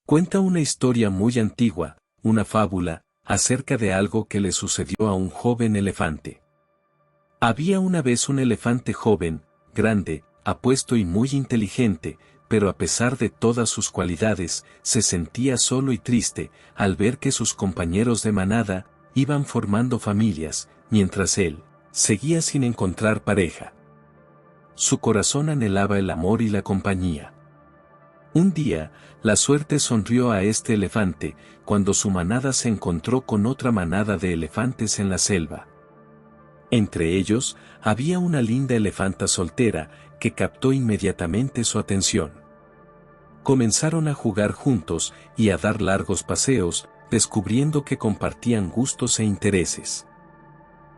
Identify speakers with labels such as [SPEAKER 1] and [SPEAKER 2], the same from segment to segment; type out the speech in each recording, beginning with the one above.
[SPEAKER 1] Cuenta una historia muy antigua, una fábula, acerca de algo que le sucedió a un joven elefante. Había una vez un elefante joven, grande, apuesto y muy inteligente, pero a pesar de todas sus cualidades, se sentía solo y triste, al ver que sus compañeros de manada, iban formando familias, mientras él, seguía sin encontrar pareja. Su corazón anhelaba el amor y la compañía. Un día, la suerte sonrió a este elefante, cuando su manada se encontró con otra manada de elefantes en la selva. Entre ellos, había una linda elefanta soltera, que captó inmediatamente su atención. Comenzaron a jugar juntos y a dar largos paseos, descubriendo que compartían gustos e intereses.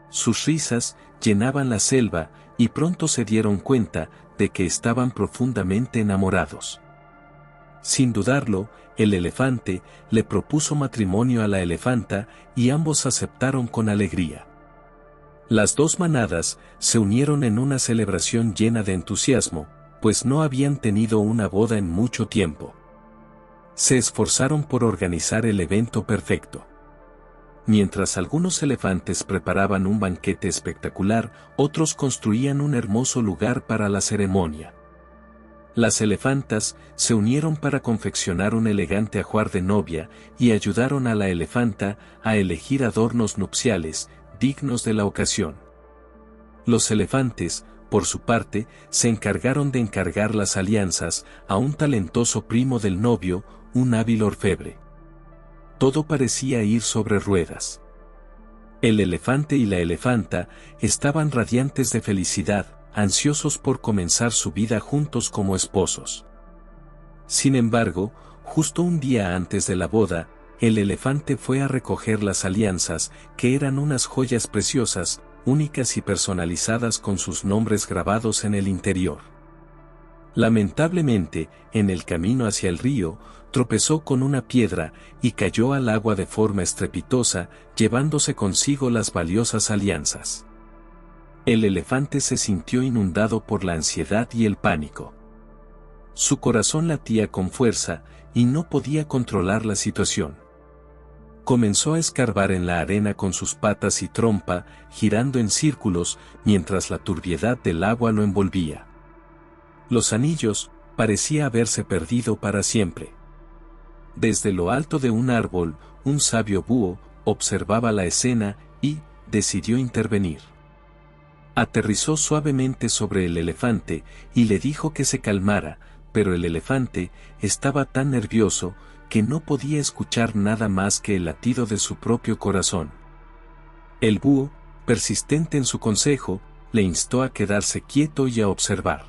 [SPEAKER 1] Sus risas llenaban la selva, y pronto se dieron cuenta de que estaban profundamente enamorados. Sin dudarlo, el elefante le propuso matrimonio a la elefanta y ambos aceptaron con alegría. Las dos manadas se unieron en una celebración llena de entusiasmo, pues no habían tenido una boda en mucho tiempo. Se esforzaron por organizar el evento perfecto. Mientras algunos elefantes preparaban un banquete espectacular, otros construían un hermoso lugar para la ceremonia. Las elefantas se unieron para confeccionar un elegante ajuar de novia y ayudaron a la elefanta a elegir adornos nupciales, dignos de la ocasión. Los elefantes, por su parte, se encargaron de encargar las alianzas a un talentoso primo del novio, un hábil orfebre. Todo parecía ir sobre ruedas. El elefante y la elefanta estaban radiantes de felicidad, ansiosos por comenzar su vida juntos como esposos. Sin embargo, justo un día antes de la boda, el elefante fue a recoger las alianzas, que eran unas joyas preciosas, únicas y personalizadas con sus nombres grabados en el interior. Lamentablemente, en el camino hacia el río, tropezó con una piedra y cayó al agua de forma estrepitosa, llevándose consigo las valiosas alianzas. El elefante se sintió inundado por la ansiedad y el pánico. Su corazón latía con fuerza y no podía controlar la situación. Comenzó a escarbar en la arena con sus patas y trompa, girando en círculos, mientras la turbiedad del agua lo envolvía. Los anillos parecía haberse perdido para siempre. Desde lo alto de un árbol, un sabio búho observaba la escena y decidió intervenir. Aterrizó suavemente sobre el elefante y le dijo que se calmara, pero el elefante estaba tan nervioso que no podía escuchar nada más que el latido de su propio corazón. El búho, persistente en su consejo, le instó a quedarse quieto y a observar.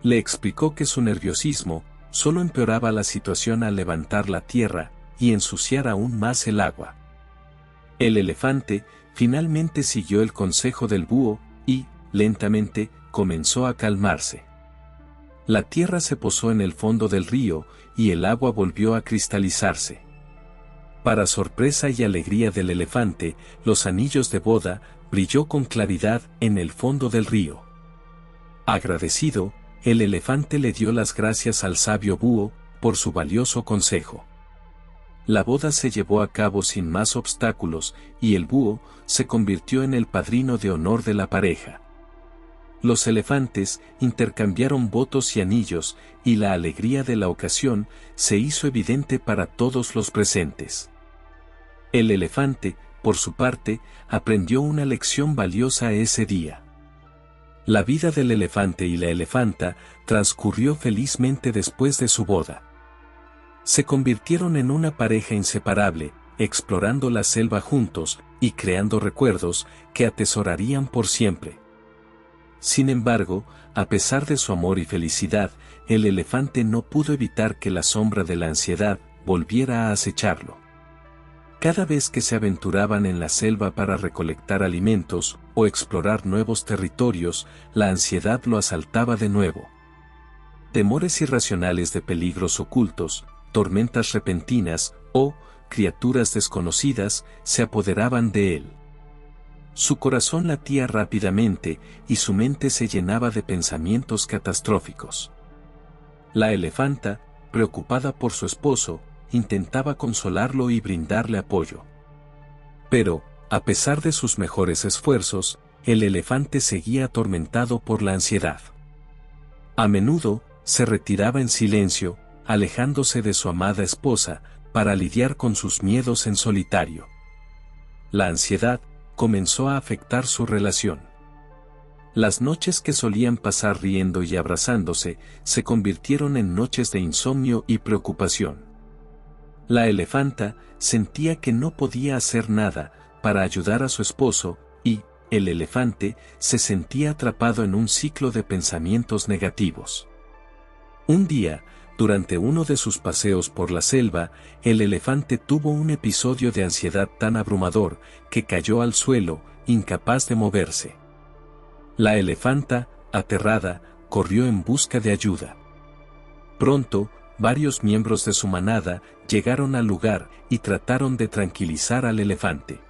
[SPEAKER 1] Le explicó que su nerviosismo solo empeoraba la situación al levantar la tierra y ensuciar aún más el agua. El elefante finalmente siguió el consejo del búho y, lentamente, comenzó a calmarse. La tierra se posó en el fondo del río y el agua volvió a cristalizarse. Para sorpresa y alegría del elefante, los anillos de boda brilló con claridad en el fondo del río. Agradecido, el elefante le dio las gracias al sabio búho por su valioso consejo. La boda se llevó a cabo sin más obstáculos y el búho se convirtió en el padrino de honor de la pareja. Los elefantes intercambiaron votos y anillos, y la alegría de la ocasión se hizo evidente para todos los presentes. El elefante, por su parte, aprendió una lección valiosa ese día. La vida del elefante y la elefanta transcurrió felizmente después de su boda. Se convirtieron en una pareja inseparable, explorando la selva juntos y creando recuerdos que atesorarían por siempre. Sin embargo, a pesar de su amor y felicidad, el elefante no pudo evitar que la sombra de la ansiedad volviera a acecharlo. Cada vez que se aventuraban en la selva para recolectar alimentos o explorar nuevos territorios, la ansiedad lo asaltaba de nuevo. Temores irracionales de peligros ocultos, tormentas repentinas o criaturas desconocidas se apoderaban de él. Su corazón latía rápidamente y su mente se llenaba de pensamientos catastróficos. La elefanta, preocupada por su esposo, intentaba consolarlo y brindarle apoyo. Pero, a pesar de sus mejores esfuerzos, el elefante seguía atormentado por la ansiedad. A menudo, se retiraba en silencio, alejándose de su amada esposa, para lidiar con sus miedos en solitario. La ansiedad comenzó a afectar su relación. Las noches que solían pasar riendo y abrazándose, se convirtieron en noches de insomnio y preocupación. La elefanta sentía que no podía hacer nada para ayudar a su esposo, y el elefante se sentía atrapado en un ciclo de pensamientos negativos. Un día, durante uno de sus paseos por la selva, el elefante tuvo un episodio de ansiedad tan abrumador que cayó al suelo, incapaz de moverse. La elefanta, aterrada, corrió en busca de ayuda. Pronto, varios miembros de su manada llegaron al lugar y trataron de tranquilizar al elefante.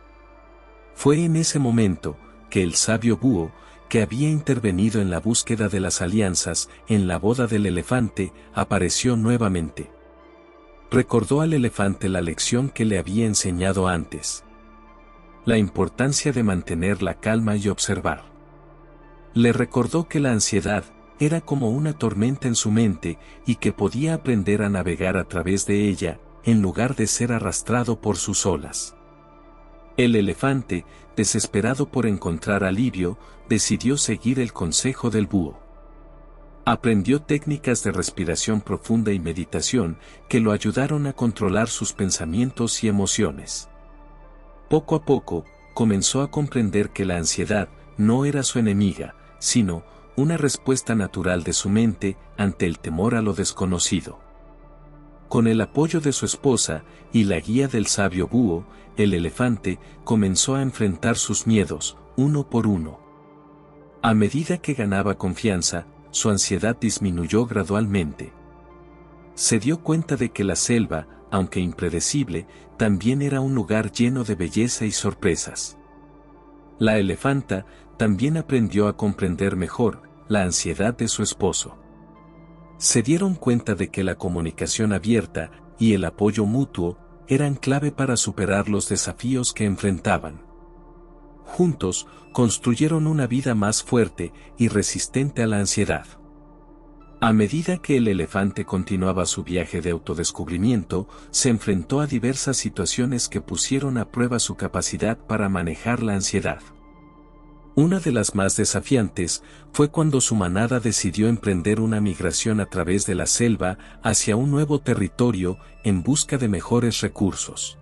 [SPEAKER 1] Fue en ese momento que el sabio búho, que había intervenido en la búsqueda de las alianzas en la boda del elefante, apareció nuevamente. Recordó al elefante la lección que le había enseñado antes: la importancia de mantener la calma y observar. Le recordó que la ansiedad era como una tormenta en su mente y que podía aprender a navegar a través de ella, en lugar de ser arrastrado por sus olas. El elefante, desesperado por encontrar alivio, decidió seguir el consejo del búho. Aprendió técnicas de respiración profunda y meditación que lo ayudaron a controlar sus pensamientos y emociones. Poco a poco, comenzó a comprender que la ansiedad no era su enemiga, sino una respuesta natural de su mente ante el temor a lo desconocido. Con el apoyo de su esposa y la guía del sabio búho, el elefante comenzó a enfrentar sus miedos, uno por uno. A medida que ganaba confianza, su ansiedad disminuyó gradualmente. Se dio cuenta de que la selva, aunque impredecible, también era un lugar lleno de belleza y sorpresas. La elefanta también aprendió a comprender mejor la ansiedad de su esposo. Se dieron cuenta de que la comunicación abierta y el apoyo mutuo eran clave para superar los desafíos que enfrentaban. Juntos, construyeron una vida más fuerte y resistente a la ansiedad. A medida que el elefante continuaba su viaje de autodescubrimiento, se enfrentó a diversas situaciones que pusieron a prueba su capacidad para manejar la ansiedad. Una de las más desafiantes fue cuando su manada decidió emprender una migración a través de la selva hacia un nuevo territorio en busca de mejores recursos.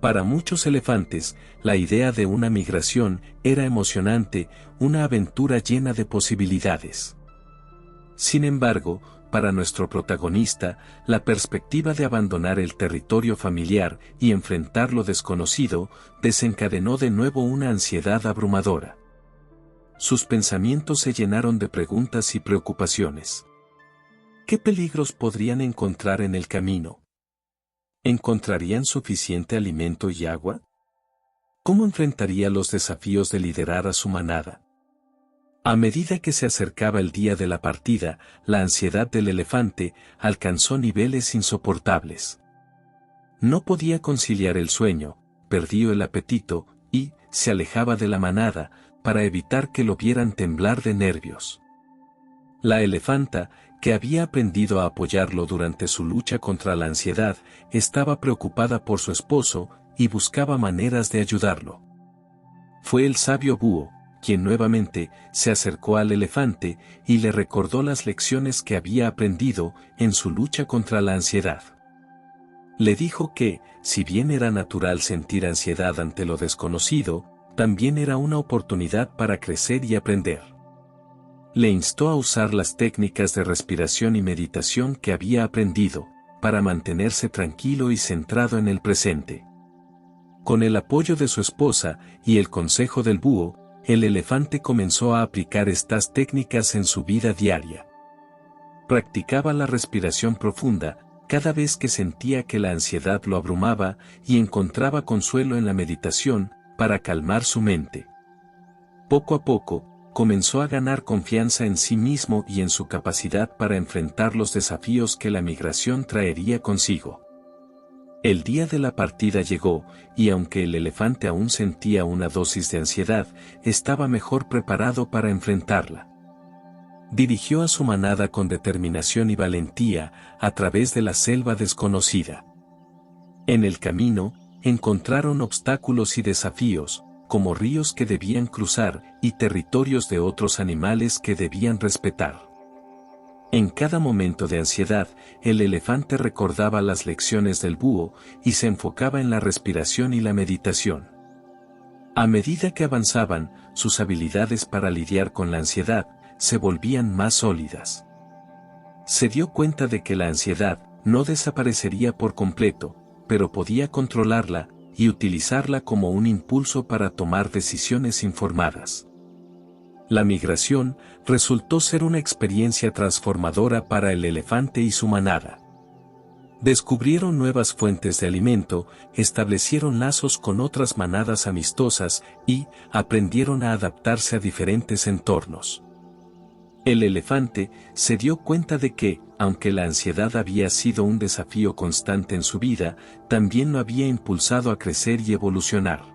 [SPEAKER 1] Para muchos elefantes, la idea de una migración era emocionante, una aventura llena de posibilidades. Sin embargo, para nuestro protagonista, la perspectiva de abandonar el territorio familiar y enfrentar lo desconocido desencadenó de nuevo una ansiedad abrumadora. Sus pensamientos se llenaron de preguntas y preocupaciones. ¿Qué peligros podrían encontrar en el camino? ¿Encontrarían suficiente alimento y agua? ¿Cómo enfrentaría los desafíos de liderar a su manada? A medida que se acercaba el día de la partida, la ansiedad del elefante alcanzó niveles insoportables. No podía conciliar el sueño, perdió el apetito, y se alejaba de la manada, para evitar que lo vieran temblar de nervios. La elefanta, que había aprendido a apoyarlo durante su lucha contra la ansiedad, estaba preocupada por su esposo, y buscaba maneras de ayudarlo. Fue el sabio búho quien nuevamente se acercó al elefante y le recordó las lecciones que había aprendido en su lucha contra la ansiedad. Le dijo que, si bien era natural sentir ansiedad ante lo desconocido, también era una oportunidad para crecer y aprender. Le instó a usar las técnicas de respiración y meditación que había aprendido, para mantenerse tranquilo y centrado en el presente. Con el apoyo de su esposa y el consejo del búho, el elefante comenzó a aplicar estas técnicas en su vida diaria. Practicaba la respiración profunda cada vez que sentía que la ansiedad lo abrumaba y encontraba consuelo en la meditación para calmar su mente. Poco a poco, comenzó a ganar confianza en sí mismo y en su capacidad para enfrentar los desafíos que la migración traería consigo. El día de la partida llegó, y aunque el elefante aún sentía una dosis de ansiedad, estaba mejor preparado para enfrentarla. Dirigió a su manada con determinación y valentía, a través de la selva desconocida. En el camino, encontraron obstáculos y desafíos, como ríos que debían cruzar y territorios de otros animales que debían respetar. En cada momento de ansiedad, el elefante recordaba las lecciones del búho y se enfocaba en la respiración y la meditación. A medida que avanzaban, sus habilidades para lidiar con la ansiedad se volvían más sólidas. Se dio cuenta de que la ansiedad no desaparecería por completo, pero podía controlarla y utilizarla como un impulso para tomar decisiones informadas. La migración resultó ser una experiencia transformadora para el elefante y su manada. Descubrieron nuevas fuentes de alimento, establecieron lazos con otras manadas amistosas y aprendieron a adaptarse a diferentes entornos. El elefante se dio cuenta de que, aunque la ansiedad había sido un desafío constante en su vida, también lo había impulsado a crecer y evolucionar.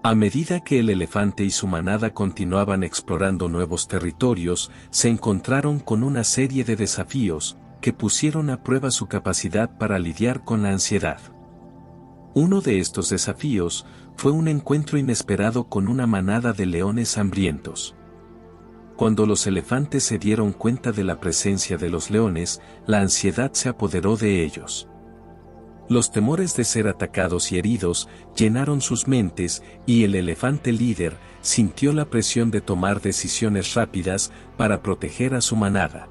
[SPEAKER 1] A medida que el elefante y su manada continuaban explorando nuevos territorios, se encontraron con una serie de desafíos que pusieron a prueba su capacidad para lidiar con la ansiedad. Uno de estos desafíos fue un encuentro inesperado con una manada de leones hambrientos. Cuando los elefantes se dieron cuenta de la presencia de los leones, la ansiedad se apoderó de ellos. Los temores de ser atacados y heridos llenaron sus mentes y el elefante líder sintió la presión de tomar decisiones rápidas para proteger a su manada.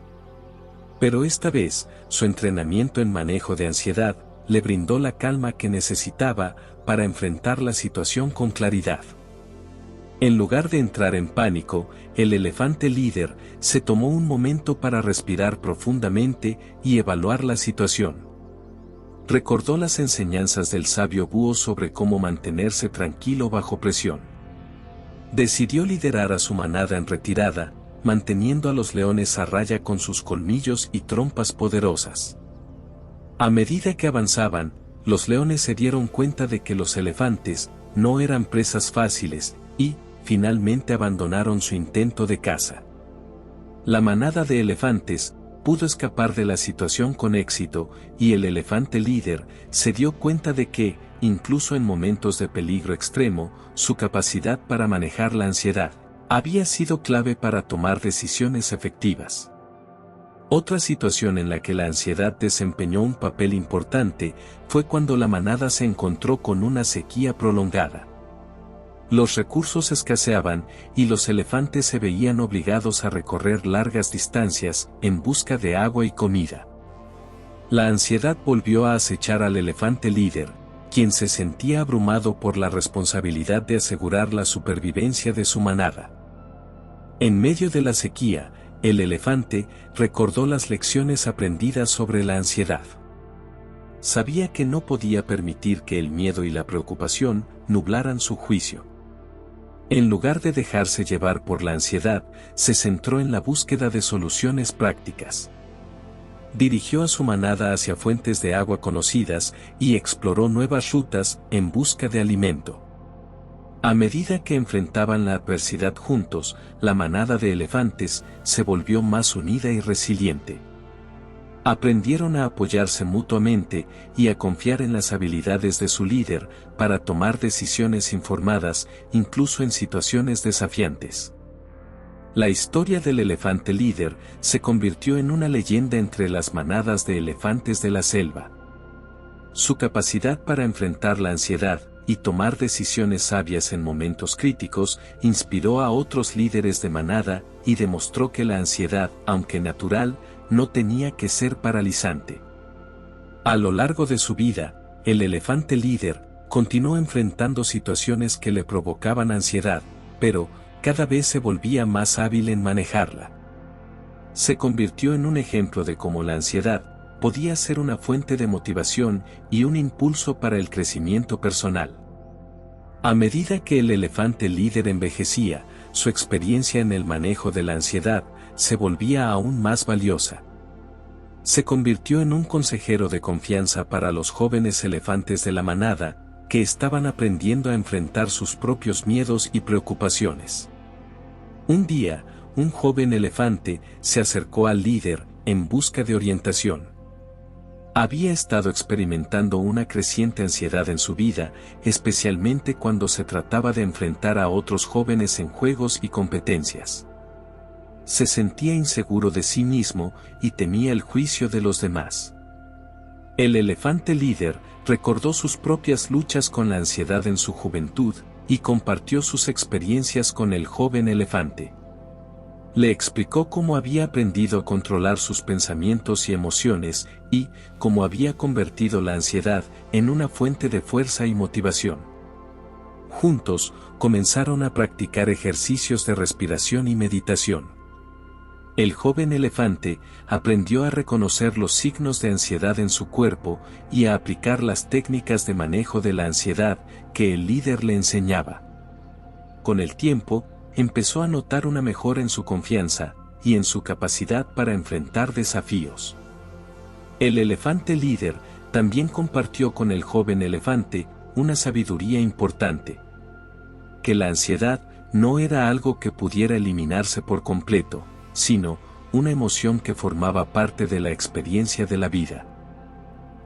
[SPEAKER 1] Pero esta vez, su entrenamiento en manejo de ansiedad le brindó la calma que necesitaba para enfrentar la situación con claridad. En lugar de entrar en pánico, el elefante líder se tomó un momento para respirar profundamente y evaluar la situación. Recordó las enseñanzas del sabio búho sobre cómo mantenerse tranquilo bajo presión. Decidió liderar a su manada en retirada, manteniendo a los leones a raya con sus colmillos y trompas poderosas. A medida que avanzaban, los leones se dieron cuenta de que los elefantes no eran presas fáciles, y, finalmente abandonaron su intento de caza. La manada de elefantes pudo escapar de la situación con éxito, y el elefante líder se dio cuenta de que, incluso en momentos de peligro extremo, su capacidad para manejar la ansiedad había sido clave para tomar decisiones efectivas. Otra situación en la que la ansiedad desempeñó un papel importante fue cuando la manada se encontró con una sequía prolongada. Los recursos escaseaban y los elefantes se veían obligados a recorrer largas distancias en busca de agua y comida. La ansiedad volvió a acechar al elefante líder, quien se sentía abrumado por la responsabilidad de asegurar la supervivencia de su manada. En medio de la sequía, el elefante recordó las lecciones aprendidas sobre la ansiedad. Sabía que no podía permitir que el miedo y la preocupación nublaran su juicio. En lugar de dejarse llevar por la ansiedad, se centró en la búsqueda de soluciones prácticas. Dirigió a su manada hacia fuentes de agua conocidas y exploró nuevas rutas en busca de alimento. A medida que enfrentaban la adversidad juntos, la manada de elefantes se volvió más unida y resiliente. Aprendieron a apoyarse mutuamente y a confiar en las habilidades de su líder para tomar decisiones informadas, incluso en situaciones desafiantes. La historia del elefante líder se convirtió en una leyenda entre las manadas de elefantes de la selva. Su capacidad para enfrentar la ansiedad y tomar decisiones sabias en momentos críticos inspiró a otros líderes de manada y demostró que la ansiedad, aunque natural, no tenía que ser paralizante. A lo largo de su vida, el elefante líder continuó enfrentando situaciones que le provocaban ansiedad, pero cada vez se volvía más hábil en manejarla. Se convirtió en un ejemplo de cómo la ansiedad podía ser una fuente de motivación y un impulso para el crecimiento personal. A medida que el elefante líder envejecía, su experiencia en el manejo de la ansiedad se volvía aún más valiosa. Se convirtió en un consejero de confianza para los jóvenes elefantes de la manada, que estaban aprendiendo a enfrentar sus propios miedos y preocupaciones. Un día, un joven elefante se acercó al líder en busca de orientación. Había estado experimentando una creciente ansiedad en su vida, especialmente cuando se trataba de enfrentar a otros jóvenes en juegos y competencias. Se sentía inseguro de sí mismo y temía el juicio de los demás. El elefante líder recordó sus propias luchas con la ansiedad en su juventud y compartió sus experiencias con el joven elefante. Le explicó cómo había aprendido a controlar sus pensamientos y emociones y cómo había convertido la ansiedad en una fuente de fuerza y motivación. Juntos, comenzaron a practicar ejercicios de respiración y meditación. El joven elefante aprendió a reconocer los signos de ansiedad en su cuerpo y a aplicar las técnicas de manejo de la ansiedad que el líder le enseñaba. Con el tiempo, empezó a notar una mejora en su confianza y en su capacidad para enfrentar desafíos. El elefante líder también compartió con el joven elefante una sabiduría importante: que la ansiedad no era algo que pudiera eliminarse por completo, sino una emoción que formaba parte de la experiencia de la vida.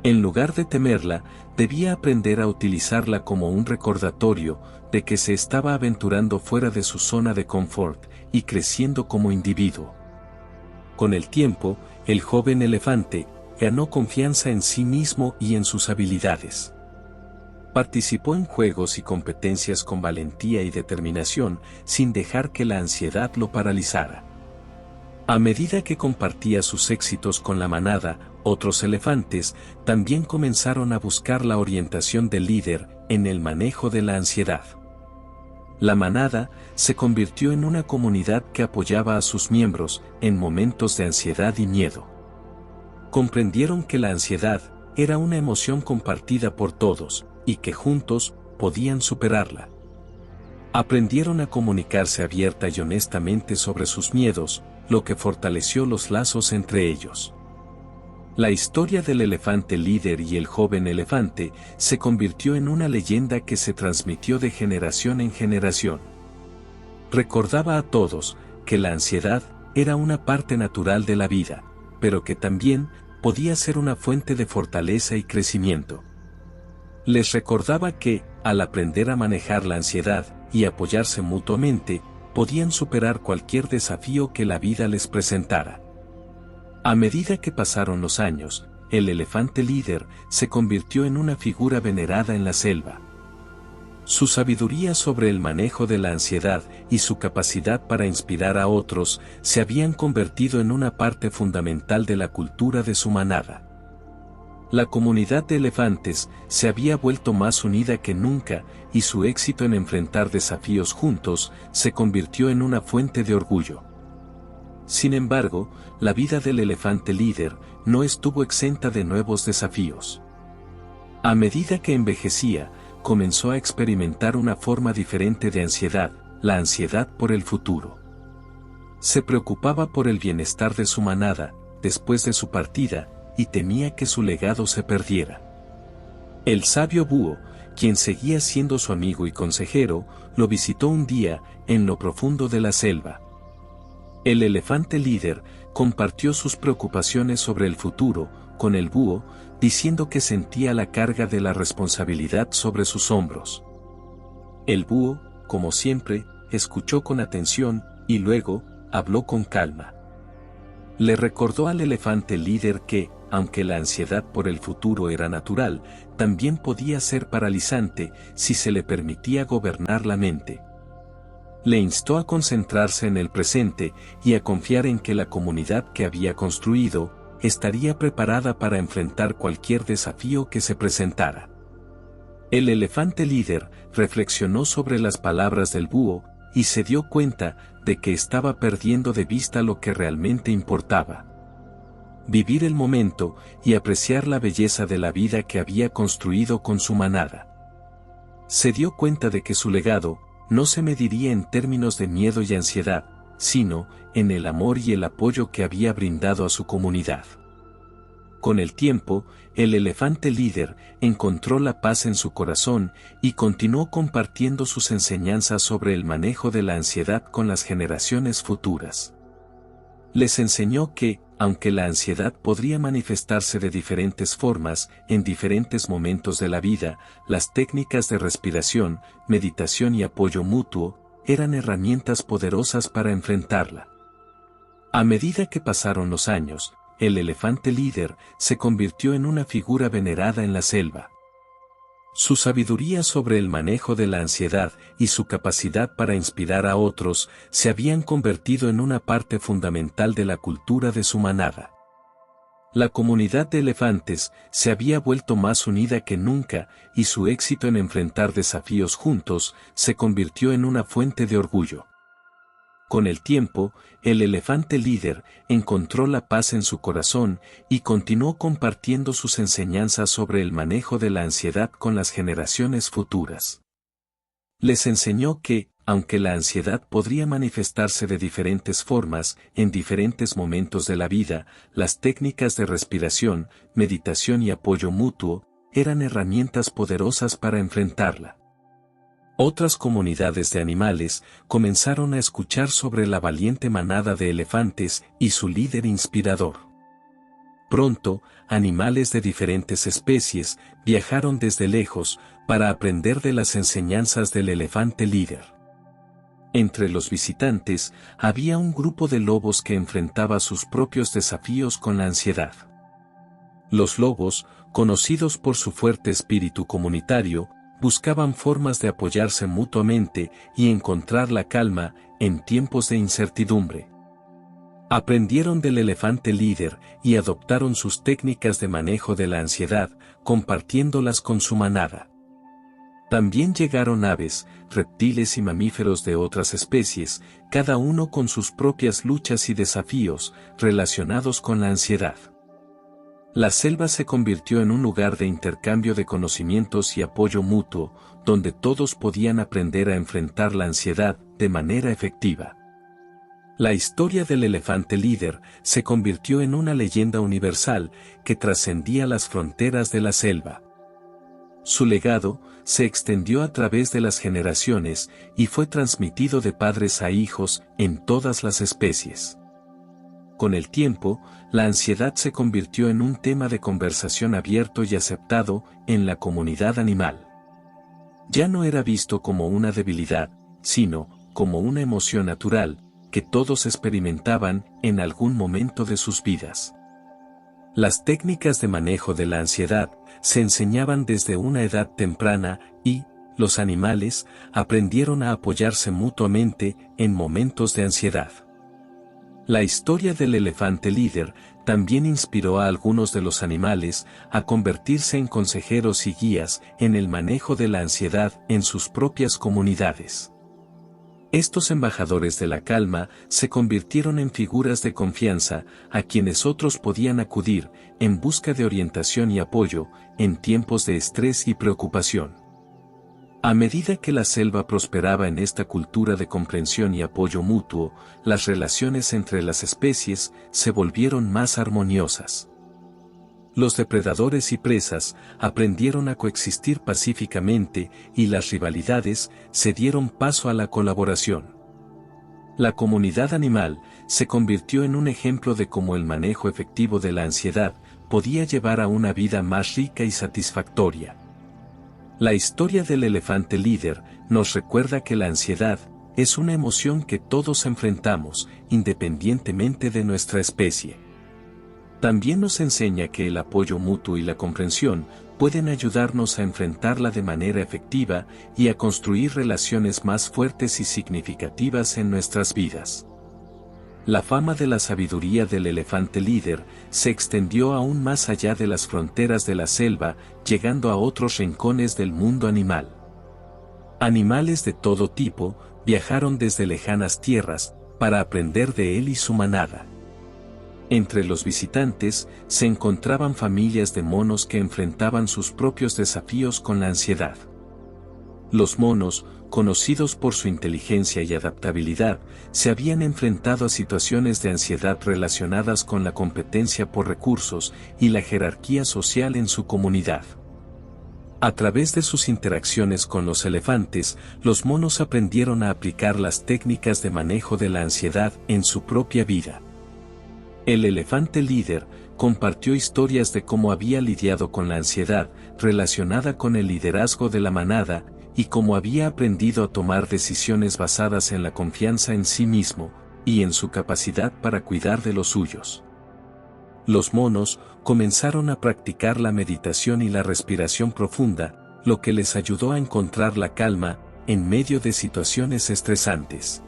[SPEAKER 1] En lugar de temerla, debía aprender a utilizarla como un recordatorio de que se estaba aventurando fuera de su zona de confort y creciendo como individuo. Con el tiempo, el joven elefante ganó confianza en sí mismo y en sus habilidades. Participó en juegos y competencias con valentía y determinación, sin dejar que la ansiedad lo paralizara. A medida que compartía sus éxitos con la manada, otros elefantes también comenzaron a buscar la orientación del líder en el manejo de la ansiedad. La manada se convirtió en una comunidad que apoyaba a sus miembros en momentos de ansiedad y miedo. Comprendieron que la ansiedad era una emoción compartida por todos y que juntos podían superarla. Aprendieron a comunicarse abierta y honestamente sobre sus miedos, lo que fortaleció los lazos entre ellos. La historia del elefante líder y el joven elefante se convirtió en una leyenda que se transmitió de generación en generación. Recordaba a todos que la ansiedad era una parte natural de la vida, pero que también podía ser una fuente de fortaleza y crecimiento. Les recordaba que, al aprender a manejar la ansiedad y apoyarse mutuamente, podían superar cualquier desafío que la vida les presentara. A medida que pasaron los años, el elefante líder se convirtió en una figura venerada en la selva. Su sabiduría sobre el manejo de la ansiedad y su capacidad para inspirar a otros se habían convertido en una parte fundamental de la cultura de su manada. La comunidad de elefantes se había vuelto más unida que nunca y su éxito en enfrentar desafíos juntos se convirtió en una fuente de orgullo. Sin embargo, la vida del elefante líder no estuvo exenta de nuevos desafíos. A medida que envejecía, comenzó a experimentar una forma diferente de ansiedad, la ansiedad por el futuro. Se preocupaba por el bienestar de su manada, después de su partida, y temía que su legado se perdiera. El sabio búho, quien seguía siendo su amigo y consejero, lo visitó un día, en lo profundo de la selva. El elefante líder compartió sus preocupaciones sobre el futuro con el búho, diciendo que sentía la carga de la responsabilidad sobre sus hombros. El búho, como siempre, escuchó con atención y luego habló con calma. Le recordó al elefante líder que, aunque la ansiedad por el futuro era natural, también podía ser paralizante si se le permitía gobernar la mente. Le instó a concentrarse en el presente y a confiar en que la comunidad que había construido estaría preparada para enfrentar cualquier desafío que se presentara. El elefante líder reflexionó sobre las palabras del búho y se dio cuenta de que estaba perdiendo de vista lo que realmente importaba: vivir el momento y apreciar la belleza de la vida que había construido con su manada. Se dio cuenta de que su legado no se mediría en términos de miedo y ansiedad, sino en el amor y el apoyo que había brindado a su comunidad. Con el tiempo, el elefante líder encontró la paz en su corazón y continuó compartiendo sus enseñanzas sobre el manejo de la ansiedad con las generaciones futuras. Les enseñó que, aunque la ansiedad podría manifestarse de diferentes formas, en diferentes momentos de la vida, las técnicas de respiración, meditación y apoyo mutuo, eran herramientas poderosas para enfrentarla. A medida que pasaron los años, el elefante líder se convirtió en una figura venerada en la selva. Su sabiduría sobre el manejo de la ansiedad y su capacidad para inspirar a otros se habían convertido en una parte fundamental de la cultura de su manada. La comunidad de elefantes se había vuelto más unida que nunca y su éxito en enfrentar desafíos juntos se convirtió en una fuente de orgullo. Con el tiempo, el elefante líder encontró la paz en su corazón y continuó compartiendo sus enseñanzas sobre el manejo de la ansiedad con las generaciones futuras. Les enseñó que, aunque la ansiedad podría manifestarse de diferentes formas, en diferentes momentos de la vida, las técnicas de respiración, meditación y apoyo mutuo, eran herramientas poderosas para enfrentarla. Otras comunidades de animales comenzaron a escuchar sobre la valiente manada de elefantes y su líder inspirador. Pronto, animales de diferentes especies viajaron desde lejos para aprender de las enseñanzas del elefante líder. Entre los visitantes había un grupo de lobos que enfrentaba sus propios desafíos con la ansiedad. Los lobos, conocidos por su fuerte espíritu comunitario, buscaban formas de apoyarse mutuamente y encontrar la calma en tiempos de incertidumbre. Aprendieron del elefante líder y adoptaron sus técnicas de manejo de la ansiedad, compartiéndolas con su manada. También llegaron aves, reptiles y mamíferos de otras especies, cada uno con sus propias luchas y desafíos relacionados con la ansiedad. La selva se convirtió en un lugar de intercambio de conocimientos y apoyo mutuo, donde todos podían aprender a enfrentar la ansiedad de manera efectiva. La historia del elefante líder se convirtió en una leyenda universal que trascendía las fronteras de la selva. Su legado se extendió a través de las generaciones y fue transmitido de padres a hijos en todas las especies. Con el tiempo, la ansiedad se convirtió en un tema de conversación abierto y aceptado en la comunidad animal. Ya no era visto como una debilidad, sino como una emoción natural, que todos experimentaban en algún momento de sus vidas. Las técnicas de manejo de la ansiedad se enseñaban desde una edad temprana y, los animales, aprendieron a apoyarse mutuamente en momentos de ansiedad. La historia del elefante líder también inspiró a algunos de los animales a convertirse en consejeros y guías en el manejo de la ansiedad en sus propias comunidades. Estos embajadores de la calma se convirtieron en figuras de confianza a quienes otros podían acudir en busca de orientación y apoyo en tiempos de estrés y preocupación. A medida que la selva prosperaba en esta cultura de comprensión y apoyo mutuo, las relaciones entre las especies se volvieron más armoniosas. Los depredadores y presas aprendieron a coexistir pacíficamente y las rivalidades se dieron paso a la colaboración. La comunidad animal se convirtió en un ejemplo de cómo el manejo efectivo de la ansiedad podía llevar a una vida más rica y satisfactoria. La historia del elefante líder nos recuerda que la ansiedad es una emoción que todos enfrentamos, independientemente de nuestra especie. También nos enseña que el apoyo mutuo y la comprensión pueden ayudarnos a enfrentarla de manera efectiva y a construir relaciones más fuertes y significativas en nuestras vidas. La fama de la sabiduría del elefante líder se extendió aún más allá de las fronteras de la selva, llegando a otros rincones del mundo animal. Animales de todo tipo viajaron desde lejanas tierras para aprender de él y su manada. Entre los visitantes se encontraban familias de monos que enfrentaban sus propios desafíos con la ansiedad. Los monos, conocidos por su inteligencia y adaptabilidad, se habían enfrentado a situaciones de ansiedad relacionadas con la competencia por recursos y la jerarquía social en su comunidad. A través de sus interacciones con los elefantes, los monos aprendieron a aplicar las técnicas de manejo de la ansiedad en su propia vida. El elefante líder compartió historias de cómo había lidiado con la ansiedad relacionada con el liderazgo de la manada, y cómo había aprendido a tomar decisiones basadas en la confianza en sí mismo, y en su capacidad para cuidar de los suyos. Los monos comenzaron a practicar la meditación y la respiración profunda, lo que les ayudó a encontrar la calma en medio de situaciones estresantes.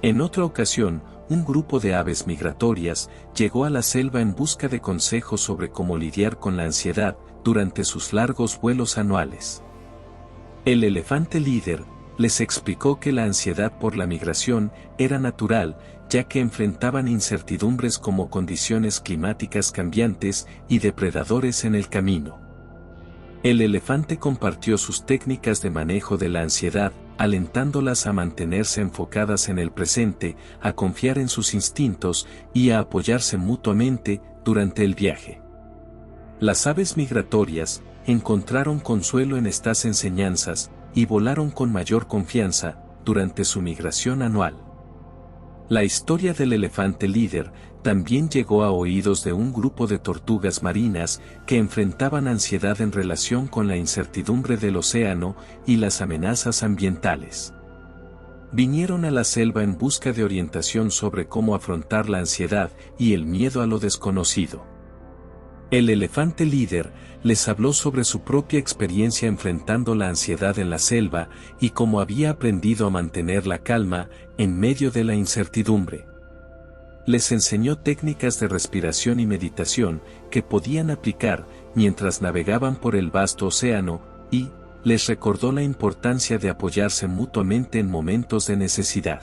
[SPEAKER 1] En otra ocasión, un grupo de aves migratorias llegó a la selva en busca de consejos sobre cómo lidiar con la ansiedad durante sus largos vuelos anuales. El elefante líder les explicó que la ansiedad por la migración era natural, ya que enfrentaban incertidumbres como condiciones climáticas cambiantes y depredadores en el camino. El elefante compartió sus técnicas de manejo de la ansiedad, alentándolas a mantenerse enfocadas en el presente, a confiar en sus instintos y a apoyarse mutuamente durante el viaje. Las aves migratorias encontraron consuelo en estas enseñanzas y volaron con mayor confianza durante su migración anual. La historia del elefante líder también llegó a oídos de un grupo de tortugas marinas que enfrentaban ansiedad en relación con la incertidumbre del océano y las amenazas ambientales. Vinieron a la selva en busca de orientación sobre cómo afrontar la ansiedad y el miedo a lo desconocido. El elefante líder les habló sobre su propia experiencia enfrentando la ansiedad en la selva y cómo había aprendido a mantener la calma en medio de la incertidumbre. Les enseñó técnicas de respiración y meditación que podían aplicar mientras navegaban por el vasto océano y les recordó la importancia de apoyarse mutuamente en momentos de necesidad.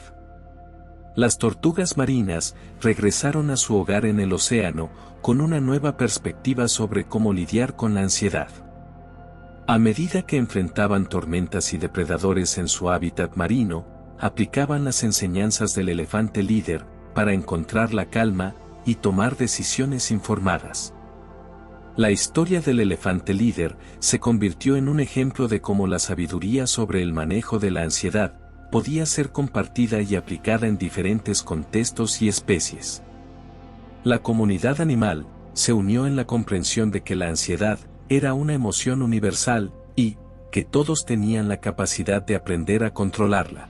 [SPEAKER 1] Las tortugas marinas regresaron a su hogar en el océano con una nueva perspectiva sobre cómo lidiar con la ansiedad. A medida que enfrentaban tormentas y depredadores en su hábitat marino, aplicaban las enseñanzas del elefante líder para encontrar la calma y tomar decisiones informadas. La historia del elefante líder se convirtió en un ejemplo de cómo la sabiduría sobre el manejo de la ansiedad podía ser compartida y aplicada en diferentes contextos y especies. La comunidad animal se unió en la comprensión de que la ansiedad era una emoción universal y que todos tenían la capacidad de aprender a controlarla.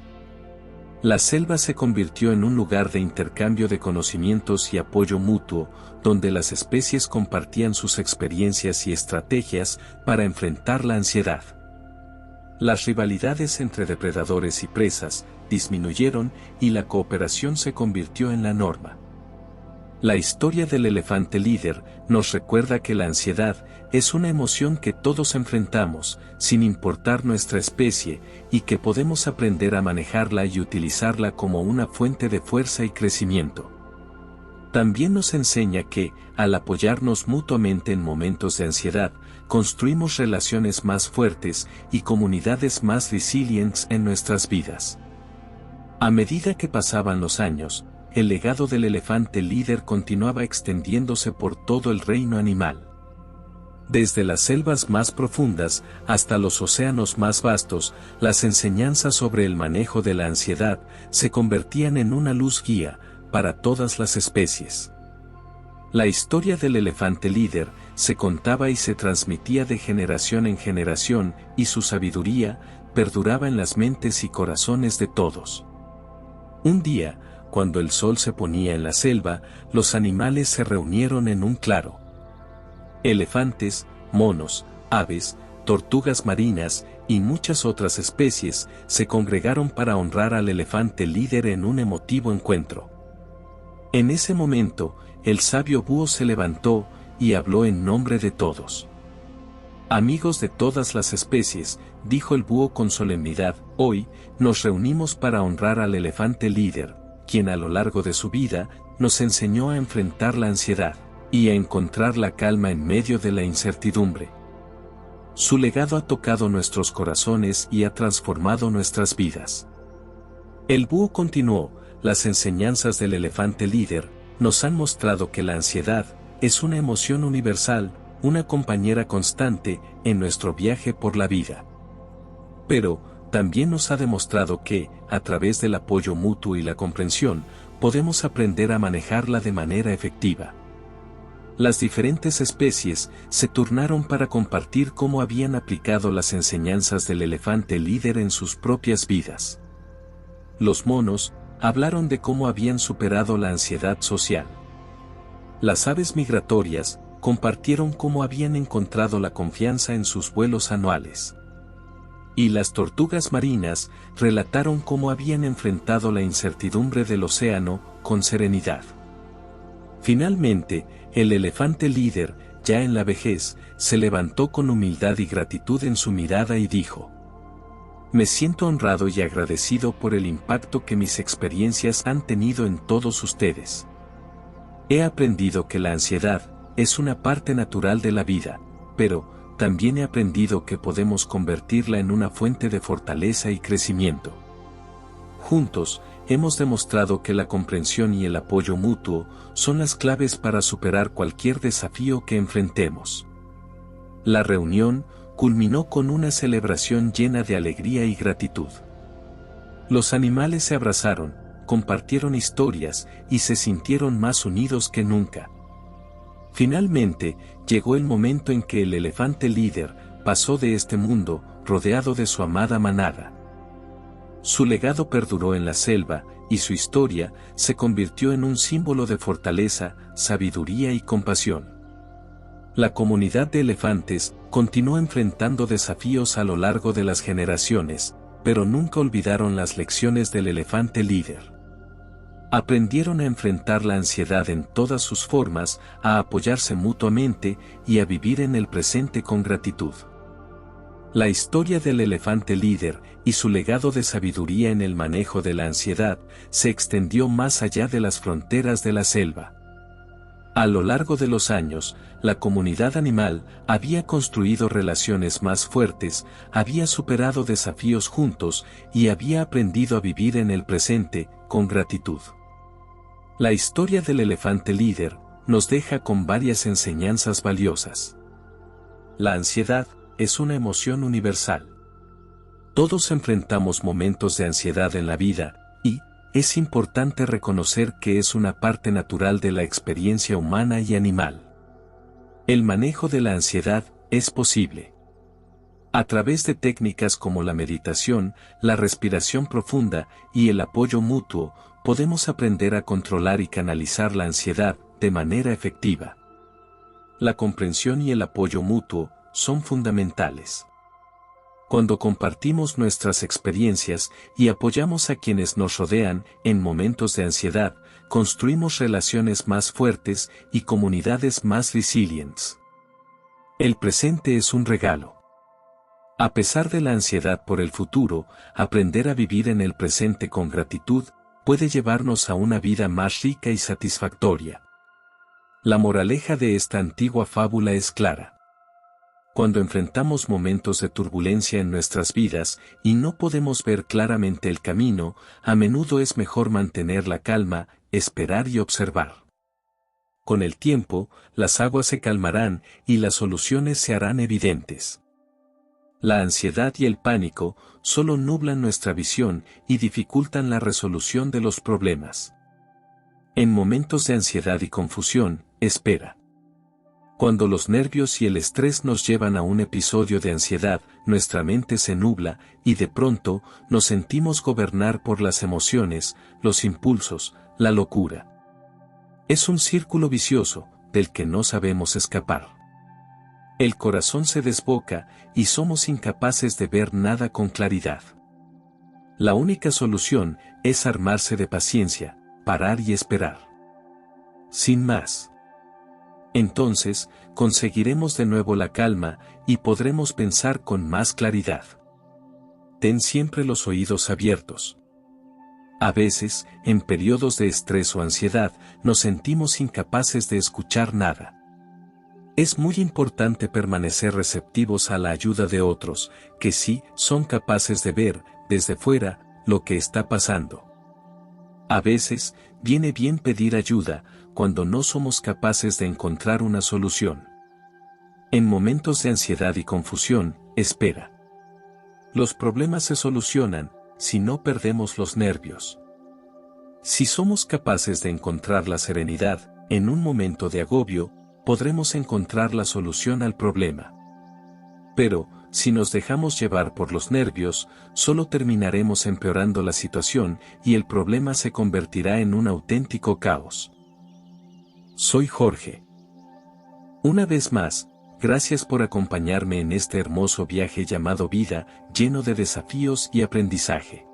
[SPEAKER 1] La selva se convirtió en un lugar de intercambio de conocimientos y apoyo mutuo, donde las especies compartían sus experiencias y estrategias para enfrentar la ansiedad. Las rivalidades entre depredadores y presas disminuyeron y la cooperación se convirtió en la norma. La historia del elefante líder nos recuerda que la ansiedad es una emoción que todos enfrentamos, sin importar nuestra especie, y que podemos aprender a manejarla y utilizarla como una fuente de fuerza y crecimiento. También nos enseña que, al apoyarnos mutuamente en momentos de ansiedad, construimos relaciones más fuertes y comunidades más resilientes en nuestras vidas. A medida que pasaban los años, el legado del elefante líder continuaba extendiéndose por todo el reino animal. Desde las selvas más profundas hasta los océanos más vastos, las enseñanzas sobre el manejo de la ansiedad se convertían en una luz guía para todas las especies. La historia del elefante líder se contaba y se transmitía de generación en generación, y su sabiduría perduraba en las mentes y corazones de todos. Un día, cuando el sol se ponía en la selva, los animales se reunieron en un claro. Elefantes, monos, aves, tortugas marinas y muchas otras especies se congregaron para honrar al elefante líder en un emotivo encuentro. En ese momento, el sabio búho se levantó y habló en nombre de todos. Amigos de todas las especies, dijo el búho con solemnidad, hoy nos reunimos para honrar al elefante líder, quien a lo largo de su vida nos enseñó a enfrentar la ansiedad y a encontrar la calma en medio de la incertidumbre. Su legado ha tocado nuestros corazones y ha transformado nuestras vidas. El búho continuó: las enseñanzas del elefante líder nos han mostrado que la ansiedad es una emoción universal, una compañera constante en nuestro viaje por la vida. Pero, también nos ha demostrado que, a través del apoyo mutuo y la comprensión, podemos aprender a manejarla de manera efectiva. Las diferentes especies se turnaron para compartir cómo habían aplicado las enseñanzas del elefante líder en sus propias vidas. Los monos hablaron de cómo habían superado la ansiedad social. Las aves migratorias compartieron cómo habían encontrado la confianza en sus vuelos anuales. Y las tortugas marinas relataron cómo habían enfrentado la incertidumbre del océano con serenidad. Finalmente, el elefante líder, ya en la vejez, se levantó con humildad y gratitud en su mirada y dijo: me siento honrado y agradecido por el impacto que mis experiencias han tenido en todos ustedes. He aprendido que la ansiedad es una parte natural de la vida, pero también he aprendido que podemos convertirla en una fuente de fortaleza y crecimiento. Juntos, hemos demostrado que la comprensión y el apoyo mutuo son las claves para superar cualquier desafío que enfrentemos. La reunión culminó con una celebración llena de alegría y gratitud. Los animales se abrazaron, compartieron historias y se sintieron más unidos que nunca. Finalmente, llegó el momento en que el elefante líder pasó de este mundo, rodeado de su amada manada. Su legado perduró en la selva, y su historia se convirtió en un símbolo de fortaleza, sabiduría y compasión. La comunidad de elefantes continuó enfrentando desafíos a lo largo de las generaciones, pero nunca olvidaron las lecciones del elefante líder. Aprendieron a enfrentar la ansiedad en todas sus formas, a apoyarse mutuamente y a vivir en el presente con gratitud. La historia del elefante líder y su legado de sabiduría en el manejo de la ansiedad se extendió más allá de las fronteras de la selva. A lo largo de los años, la comunidad animal había construido relaciones más fuertes, había superado desafíos juntos y había aprendido a vivir en el presente con gratitud. La historia del elefante líder nos deja con varias enseñanzas valiosas. La ansiedad es una emoción universal. Todos enfrentamos momentos de ansiedad en la vida, y es importante reconocer que es una parte natural de la experiencia humana y animal. El manejo de la ansiedad es posible. A través de técnicas como la meditación, la respiración profunda y el apoyo mutuo, podemos aprender a controlar y canalizar la ansiedad de manera efectiva. La comprensión y el apoyo mutuo son fundamentales. Cuando compartimos nuestras experiencias y apoyamos a quienes nos rodean en momentos de ansiedad, construimos relaciones más fuertes y comunidades más resilientes. El presente es un regalo. A pesar de la ansiedad por el futuro, aprender a vivir en el presente con gratitud puede llevarnos a una vida más rica y satisfactoria. La moraleja de esta antigua fábula es clara. Cuando enfrentamos momentos de turbulencia en nuestras vidas y no podemos ver claramente el camino, a menudo es mejor mantener la calma, esperar y observar. Con el tiempo, las aguas se calmarán y las soluciones se harán evidentes. La ansiedad y el pánico solo nublan nuestra visión y dificultan la resolución de los problemas. En momentos de ansiedad y confusión, espera. Cuando los nervios y el estrés nos llevan a un episodio de ansiedad, nuestra mente se nubla y de pronto nos sentimos gobernar por las emociones, los impulsos, la locura. Es un círculo vicioso del que no sabemos escapar. El corazón se desboca y somos incapaces de ver nada con claridad. La única solución es armarse de paciencia, parar y esperar. Sin más. Entonces, conseguiremos de nuevo la calma y podremos pensar con más claridad. Ten siempre los oídos abiertos. A veces, en periodos de estrés o ansiedad, nos sentimos incapaces de escuchar nada. Es muy importante permanecer receptivos a la ayuda de otros, que sí son capaces de ver, desde fuera, lo que está pasando. A veces, viene bien pedir ayuda, cuando no somos capaces de encontrar una solución. En momentos de ansiedad y confusión, espera. Los problemas se solucionan, si no perdemos los nervios. Si somos capaces de encontrar la serenidad, en un momento de agobio, podremos encontrar la solución al problema. Pero, si nos dejamos llevar por los nervios, solo terminaremos empeorando la situación y el problema se convertirá en un auténtico caos. Soy Jorge. Una vez más, gracias por acompañarme en este hermoso viaje llamado vida, lleno de desafíos y aprendizaje.